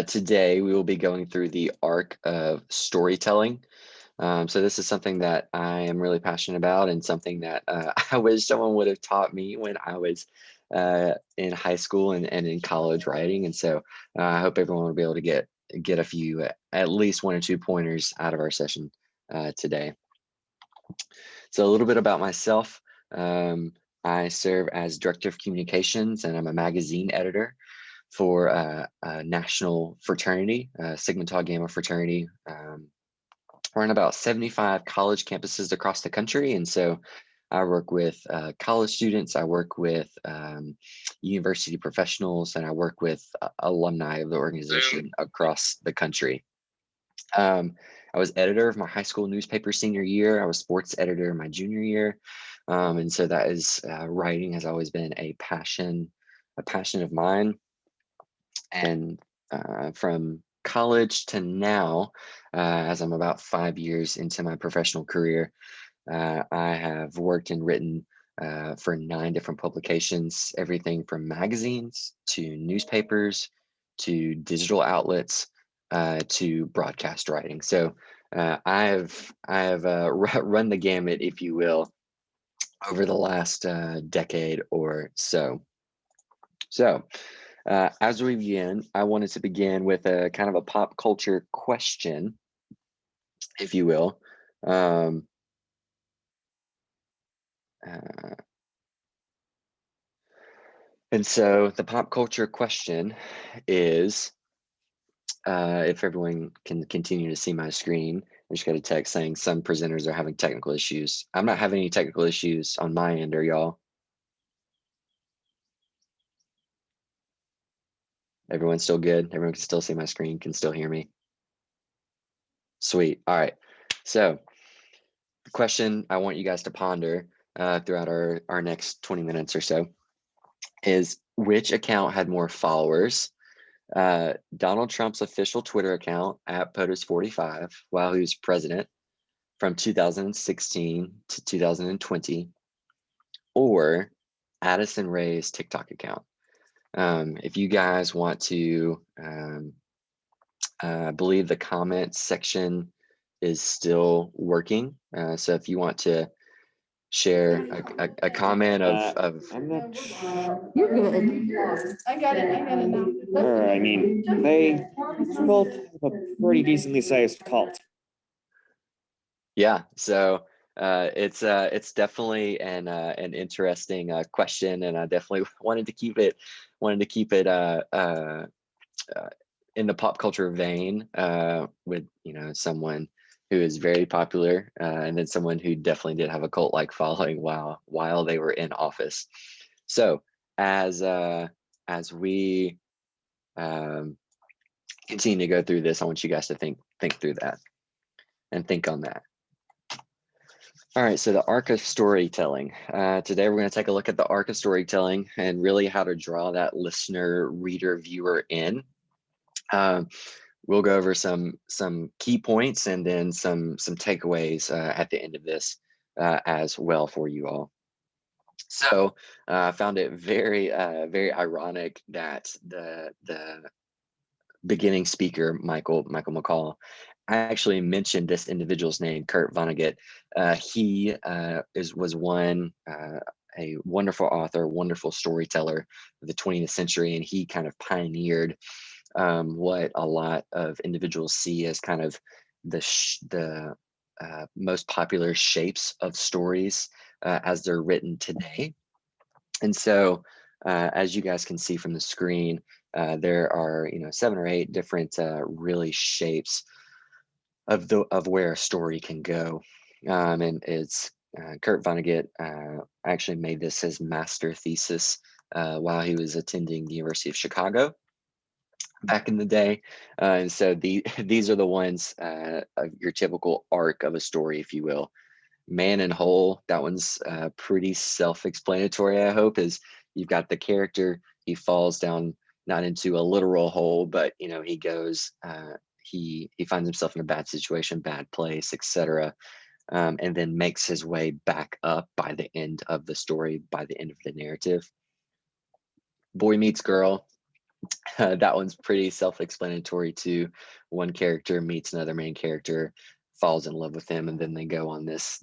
Today, we will be going through the arc of storytelling. So this is something that I am really passionate about and something that I wish someone would have taught me when I was in high school and in college writing. And so I hope everyone will be able to get a few, at least one or two pointers out of our session today. So a little bit about myself. I serve as Director of Communications, and I'm a magazine editor for a national fraternity, Sigma Tau Gamma fraternity. We're in about 75 college campuses across the country. And so I work with college students, I work with university professionals, and I work with alumni of the organization across the country. I was editor of my high school newspaper senior year. I was sports editor my junior year. And so that is writing has always been a passion of mine. And from college to now, as I'm about 5 years into my professional career, I have worked and written for 9 different publications, everything from magazines to newspapers to digital outlets to broadcast writing. So I have run the gamut, if you will, over the last decade or so. So as we begin, I wanted to begin with a kind of a pop culture question, if you will. Um, uh, and so the pop culture question is, if everyone can continue to see my screen, I just got a text saying some presenters are having technical issues. I'm not having any technical issues on my end, are y'all? Everyone's still good? Everyone can still see my screen, can still hear me? Sweet. All right. So the question I want you guys to ponder throughout our next 20 minutes or so is, which account had more followers? Donald Trump's official Twitter account at POTUS45 while he was president from 2016 to 2020, or Addison Rae's TikTok account. If you guys want to, I believe the comments section is still working. So if you want to share a comment I'm not sure. You're good. I got it. I got it now. Sure, I mean, they both have a pretty decently sized cult. Yeah, so it's definitely an interesting question, and I definitely wanted to keep it in the pop culture vein with someone who is very popular and then someone who definitely did have a cult-like following while they were in office. So as we continue to go through this, I want you guys to think through that and think on that. All right, so the arc of storytelling. Today we're going to take a look at the arc of storytelling and really how to draw that listener, reader, viewer in. We'll go over some key points and then some takeaways at the end of this as well for you all. So I found it very ironic that the beginning speaker, Michael McCall, actually mentioned this individual's name, Kurt Vonnegut. He was a wonderful author, wonderful storyteller of the 20th century, and he kind of pioneered what a lot of individuals see as kind of the most popular shapes of stories as they're written today. And so, as you guys can see from the screen, there are 7 or 8 different really shapes of where a story can go, and it's Kurt Vonnegut actually made this his master thesis while he was attending the University of Chicago back in the day. And so these are the ones of your typical arc of a story, if you will. Man and Whole, that one's pretty self-explanatory, I hope, is you've got the character, he falls down not into a literal hole, but he goes, he finds himself in a bad situation, bad place, etc. And then makes his way back up by the end of the story, by the end of the narrative. Boy Meets Girl, That one's pretty self-explanatory too. One character meets another main character, falls in love with him, and then they go on this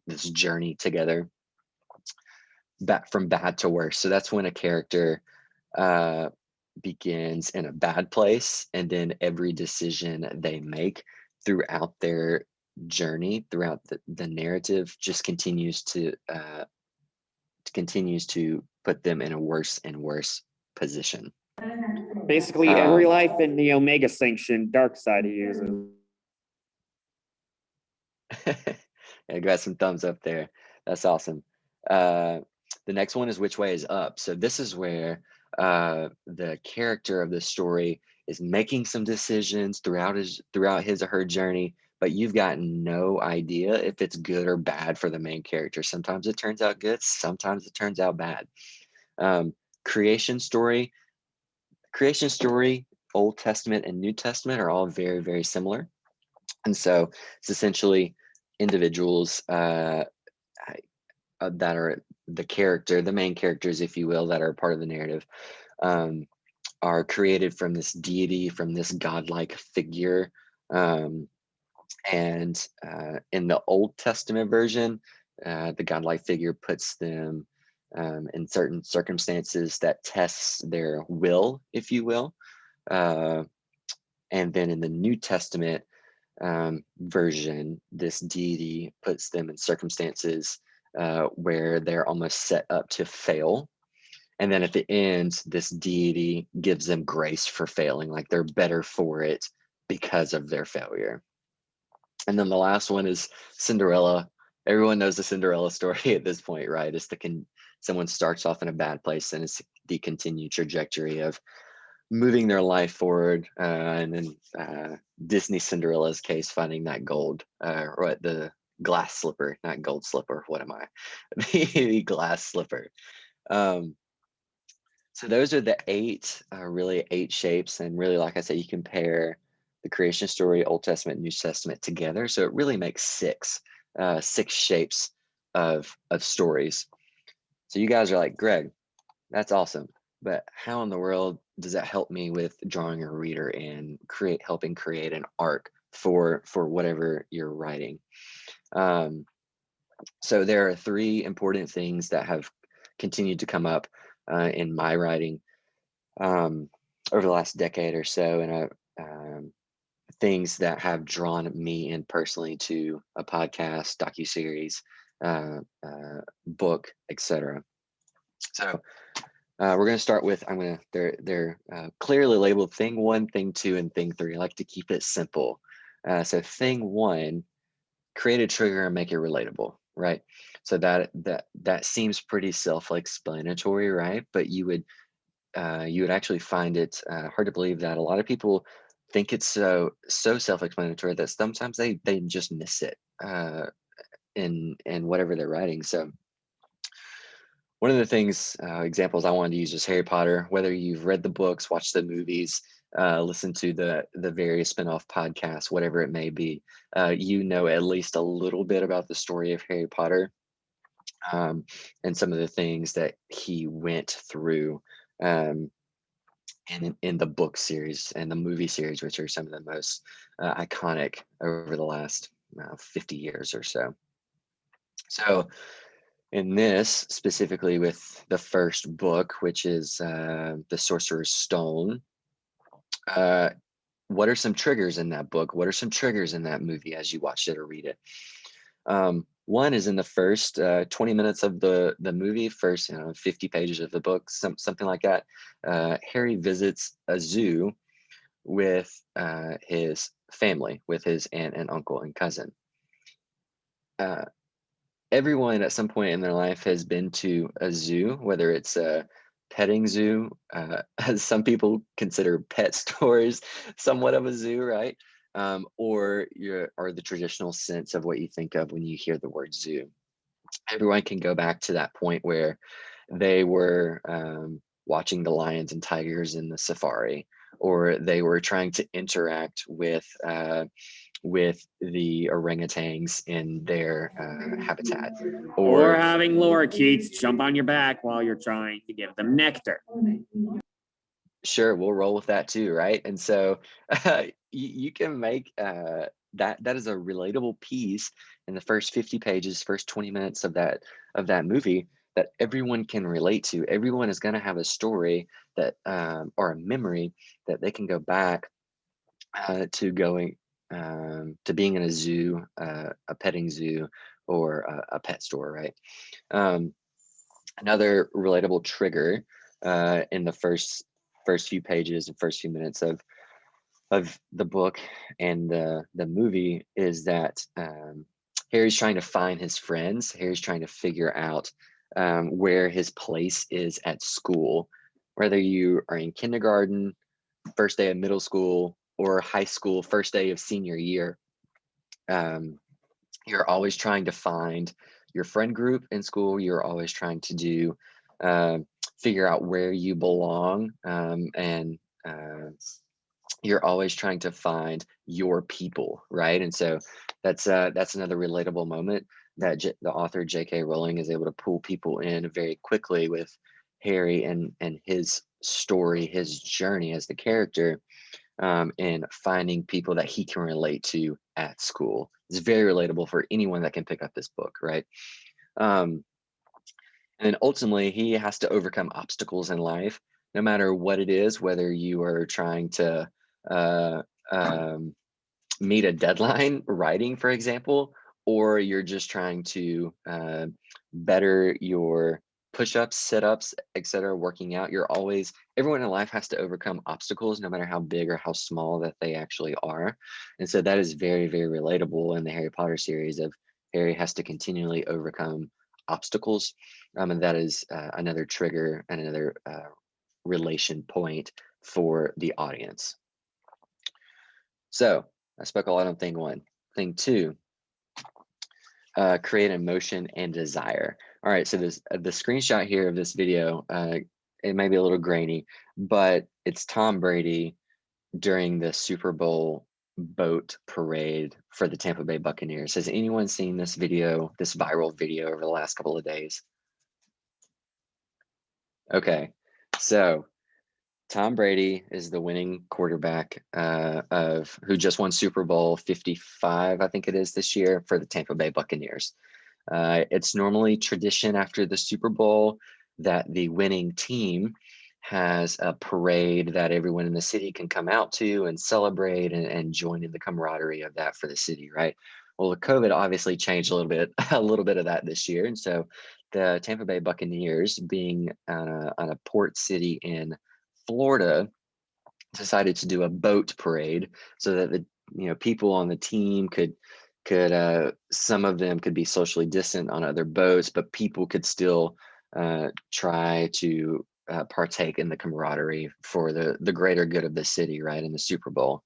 journey together, back from bad to worse. So that's when a character uh, begins in a bad place, and then every decision they make throughout their journey, throughout the narrative, just continues to put them in a worse and worse position. Basically, every life in the Omega Sanction dark side he uses. I got some thumbs up there. That's awesome. The next one is Which Way is Up. So this is where the character of the story is making some decisions throughout his or her journey, but you've got no idea if it's good or bad for the main character. Sometimes it turns out good, sometimes it turns out bad. Um, creation story, Old Testament and New Testament are all very, very similar. And so it's essentially individuals that are the main characters, if you will, that are part of the narrative, are created from this deity, from this godlike figure. And in the Old Testament version, the godlike figure puts them in certain circumstances that tests their will, if you will. And then in the New Testament version, this deity puts them in circumstances where they're almost set up to fail. And then at the end, this deity gives them grace for failing, like they're better for it because of their failure. And then the last one is Cinderella. Everyone knows the Cinderella story at this point, right? It's someone starts off in a bad place, and it's the continued trajectory of moving their life forward, and then Disney Cinderella's case, finding that gold, or the glass slipper, not gold slipper. What am I? The glass slipper. So those are the eight shapes, and really, like I said, you compare the creation story, Old Testament, New Testament together. So it really makes six shapes of stories. So you guys are like, Greg, that's awesome, but how in the world does that help me with drawing a reader and helping create an arc for whatever you're writing? So there are three important things that have continued to come up in my writing over the last decade or so, and things that have drawn me in personally to a podcast, docuseries, book, etc. So we're going to start with, they're clearly labeled thing 1, thing 2, and thing 3. I like to keep it simple. So thing 1, create a trigger and make it relatable, right? So that seems pretty self-explanatory, right? But you would actually find it hard to believe that a lot of people think it's so self-explanatory that sometimes they just miss it in whatever they're writing. So one of the things, examples I wanted to use is Harry Potter. Whether you've read the books, watched the movies, listened to the various spin-off podcasts, whatever it may be, you know at least a little bit about the story of Harry Potter, and some of the things that he went through in the book series and the movie series, which are some of the most iconic over the last 50 years or so. So in this, specifically with the first book, which is The Sorcerer's Stone, what are some triggers in that book? What are some triggers in that movie as you watched it or read it? One is in the first 20 minutes of the movie, first 50 pages of the book, something like that. Harry visits a zoo with his family, with his aunt and uncle and cousin. Everyone at some point in their life has been to a zoo, whether it's a petting zoo, as some people consider pet stores somewhat of a zoo, right? Or the traditional sense of what you think of when you hear the word zoo. Everyone can go back to that point where they were watching the lions and tigers in the safari, or they were trying to interact with the orangutans in their habitat, Or having lorikeets jump on your back while you're trying to give them nectar. Sure, we'll roll with that too, right? And so you can make that is a relatable piece in the first 50 pages, first 20 minutes of that movie that everyone can relate to. Everyone is going to have a story that or a memory that they can go back to going to being in a zoo, a petting zoo, or a pet store, right? Um, Another relatable trigger in the first few pages and first few minutes of the book and the movie is that Harry's trying to find his friends. Harry's trying to figure out where his place is at school, whether you are in kindergarten, first day of middle school, or high school, first day of senior year. Um, you're always trying to find your friend group in school. You're always trying to do uh, figure out where you belong, and you're always trying to find your people, right? And so that's another relatable moment that the author J.K. Rowling is able to pull people in very quickly with Harry and his story, his journey as the character, and finding people that he can relate to at school. It's very relatable for anyone that can pick up this book, right? Um, and then ultimately, he has to overcome obstacles in life, no matter what it is, whether you are trying to uh, um, meet a deadline writing, for example, or you're just trying to better your push-ups, sit-ups, etc., working out. Everyone in life has to overcome obstacles, no matter how big or how small that they actually are. And so that is very, very relatable in the Harry Potter series of Harry has to continually overcome obstacles. And that is another trigger and another relation point for the audience. So I spoke a lot on thing one. Thing two, create emotion and desire. All right, so this the screenshot here of this video, it may be a little grainy, but it's Tom Brady during the Super Bowl boat parade for the Tampa Bay Buccaneers. Has anyone seen this video, this viral video over the last couple of days? Okay, so Tom Brady is the winning quarterback of who just won Super Bowl 55, I think it is this year for the Tampa Bay Buccaneers. It's normally tradition after the Super Bowl that the winning team has a parade that everyone in the city can come out to and celebrate and join in the camaraderie of that for the city, right? Well, the COVID obviously changed a little bit of that this year, and so the Tampa Bay Buccaneers, being on a port city in Florida, decided to do a boat parade so that the people on the team could some of them could be socially distant on other boats, but people could still try to partake in the camaraderie for the greater good of the city, right, in the Super Bowl.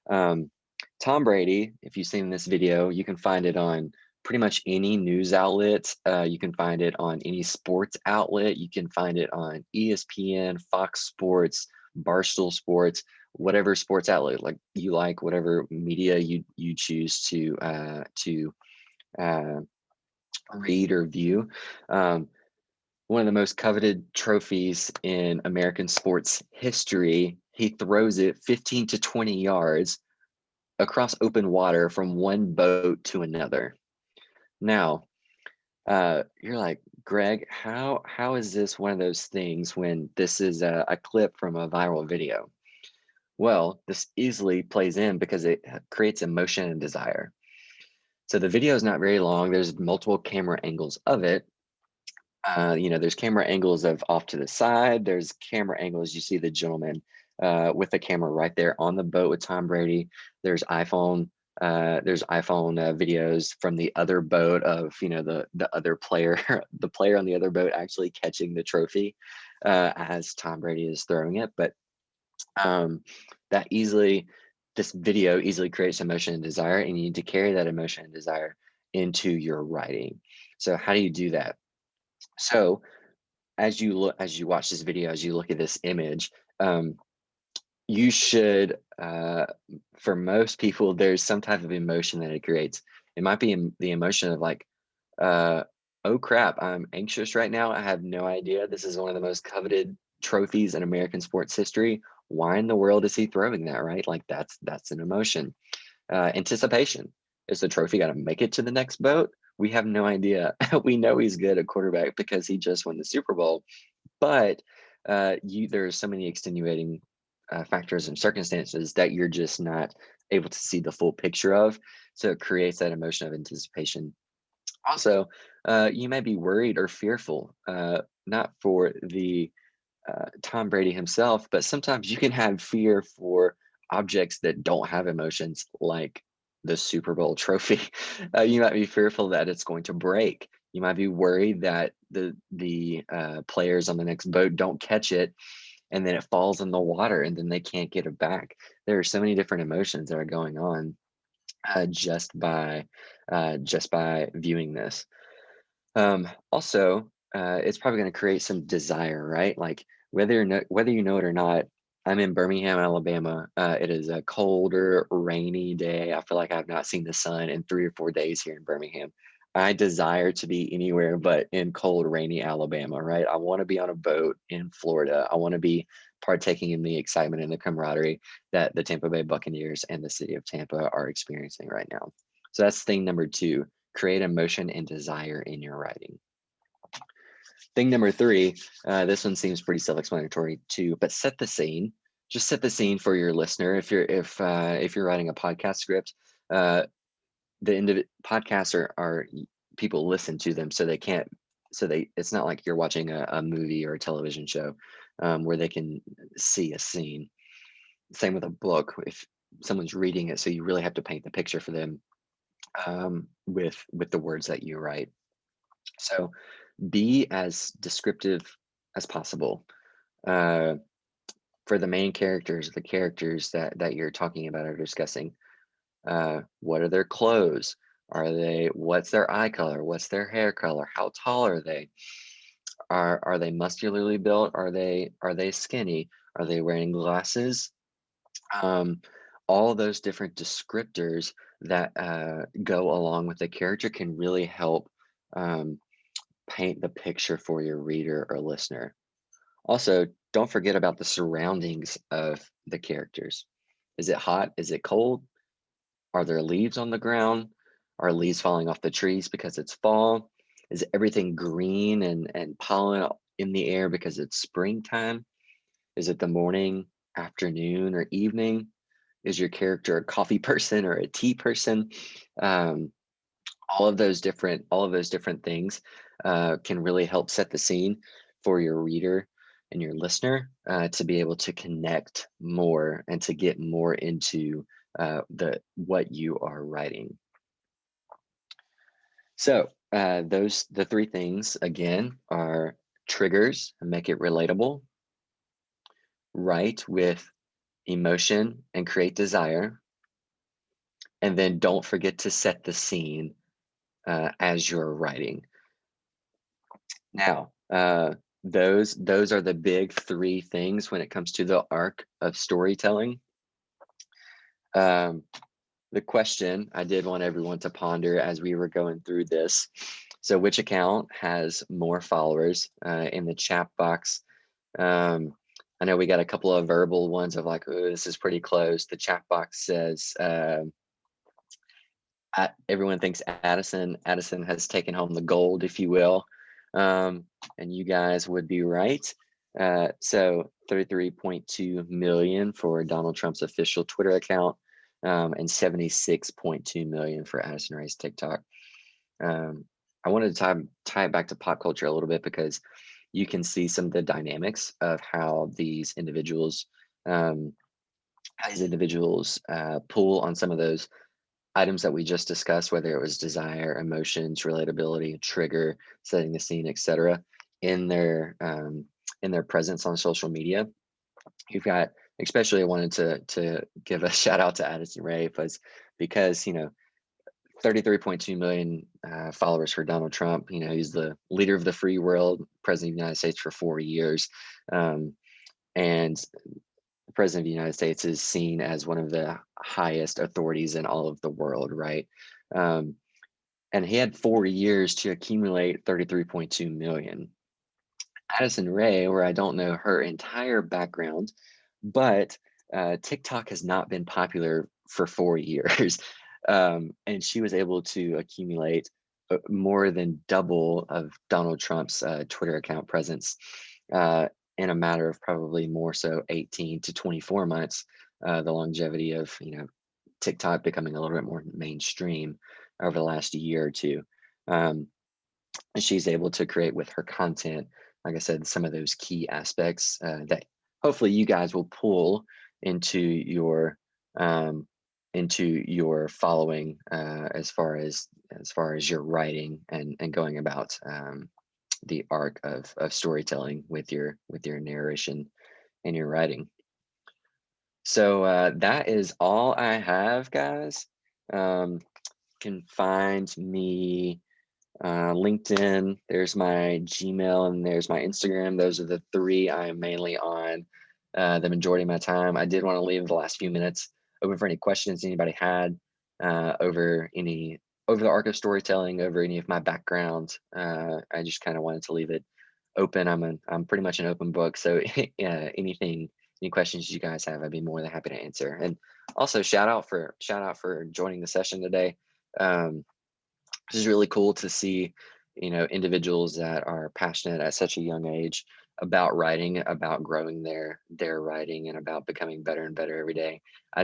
Tom Brady, if you've seen this video, you can find it on pretty much any news outlet. You can find it on any sports outlet. You can find it on ESPN, Fox Sports, Barstool Sports, whatever sports outlet like you like, whatever media you choose to read or view. One of the most coveted trophies in American sports history. He throws it 15 to 20 yards across open water from one boat to another. Now, you're like, Greg, how is this one of those things when this is a clip from a viral video? Well, this easily plays in because it creates emotion and desire. So the video is not very long. There's multiple camera angles of it. There's camera angles of off to the side. There's camera angles. You see the gentleman with the camera right there on the boat with Tom Brady. There's iPhone videos from the other boat of the other player, the player on the other boat actually catching the trophy as Tom Brady is throwing it. But this video easily creates emotion and desire, and you need to carry that emotion and desire into your writing. So how do you do that? So as you watch this video, as you look at this image, you should, for most people, there's some type of emotion that it creates. It might be the emotion of like, oh crap, I'm anxious right now. I have no idea. This is one of the most coveted trophies in American sports history. Why in the world is he throwing that, right? Like that's an emotion. Anticipation. Is the trophy going to make it to the next boat? We have no idea. We know he's good at quarterback because he just won the Super Bowl, but there's so many extenuating factors and circumstances that you're just not able to see the full picture of. So it creates that emotion of anticipation. Also, you may be worried or fearful, not for the Tom Brady himself, but sometimes you can have fear for objects that don't have emotions, like the Super Bowl trophy. You might be fearful that it's going to break. You might be worried that the players on the next boat don't catch it, and then it falls in the water, and then they can't get it back. There are so many different emotions that are going on just by viewing this. Also, it's probably going to create some desire, right? Like whether you know it or not, I'm in Birmingham, Alabama. It is a colder, rainy day. I feel like I've not seen the sun in 3 or 4 days here in Birmingham. I desire to be anywhere but in cold, rainy Alabama, right? I want to be on a boat in Florida. I want to be partaking in the excitement and the camaraderie that the Tampa Bay Buccaneers and the city of Tampa are experiencing right now. So that's thing number 2. Create emotion and desire in your writing. Thing number 3, this one seems pretty self-explanatory too, but set the scene. Just set the scene for your listener. If you're writing a podcast script, podcasts are people listen to them, so they can't. It's not like you're watching a movie or a television show where they can see a scene. Same with a book. If someone's reading it, so you really have to paint the picture for them with the words that you write. So be as descriptive as possible for the main characters, the characters that you're talking about or discussing. What are their clothes? What's their eye color? What's their hair color? How tall are they? Are they muscularly built? Are they skinny? Are they wearing glasses? All those different descriptors that go along with the character can really help paint the picture for your reader or listener. Also, don't forget about the surroundings of the characters. Is it hot? Is it cold? Are there leaves on the ground? Are leaves falling off the trees because it's fall? Is everything green and pollen in the air because it's springtime? Is it the morning, afternoon, or evening? Is your character a coffee person or a tea person? All of those different things can really help set the scene for your reader and your listener to be able to connect more and to get more into what you are writing. So the 3 things again are triggers, make it relatable, write with emotion and create desire, and then don't forget to set the scene as you're writing. Now, those are the big 3 things when it comes to the arc of storytelling. The question I did want everyone to ponder as we were going through this. So which account has more followers in the chat box? I know we got a couple of verbal ones of like, oh, this is pretty close. The chat box says, everyone thinks Addison has taken home the gold, if you will. And you guys would be right. So 33.2 million for Donald Trump's official Twitter account, and 76.2 million for Addison Rae's TikTok. I wanted to tie it back to pop culture a little bit because you can see some of the dynamics of how these individuals pull on some of those items that we just discussed, whether it was desire, emotions, relatability, trigger, setting the scene, etc., in their presence on social media. You've got, especially I wanted to give a shout out to Addison Rae because 33.2 million followers for Donald Trump. He's the leader of the free world, president of the United States for 4 years, and the president of the United States is seen as one of the highest authorities in all of the world, right? And he had 4 years to accumulate 33.2 million. Addison Rae, where I don't know her entire background, but TikTok has not been popular for 4 years. And she was able to accumulate more than double of Donald Trump's Twitter account presence in a matter of probably more so 18 to 24 months. The longevity of TikTok becoming a little bit more mainstream over the last year or two. And she's able to create with her content, like I said, some of those key aspects that hopefully you guys will pull into your following as far as your writing and going about the arc of storytelling with your narration and your writing. So that is all I have, guys. Can find me LinkedIn, there's my Gmail, and there's my Instagram. Those are the 3 I am mainly on the majority of my time. I did want to leave the last few minutes open for any questions anybody had over the arc of storytelling, over any of my background. I just kind of wanted to leave it open. I'm pretty much an open book, so any questions you guys have, I'd be more than happy to answer. And also shout out for joining the session today. This is really cool to see, individuals that are passionate at such a young age about writing, about growing their writing, and about becoming better and better every day. I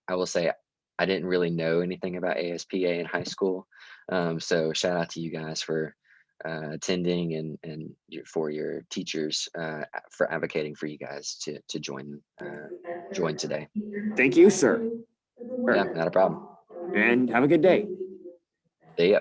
will say I didn't really know anything about ASPA in high school. So shout out to you guys for attending and for your teachers for advocating for you guys to join today. Thank you, sir. Yeah, not a problem. And have a good day. See ya.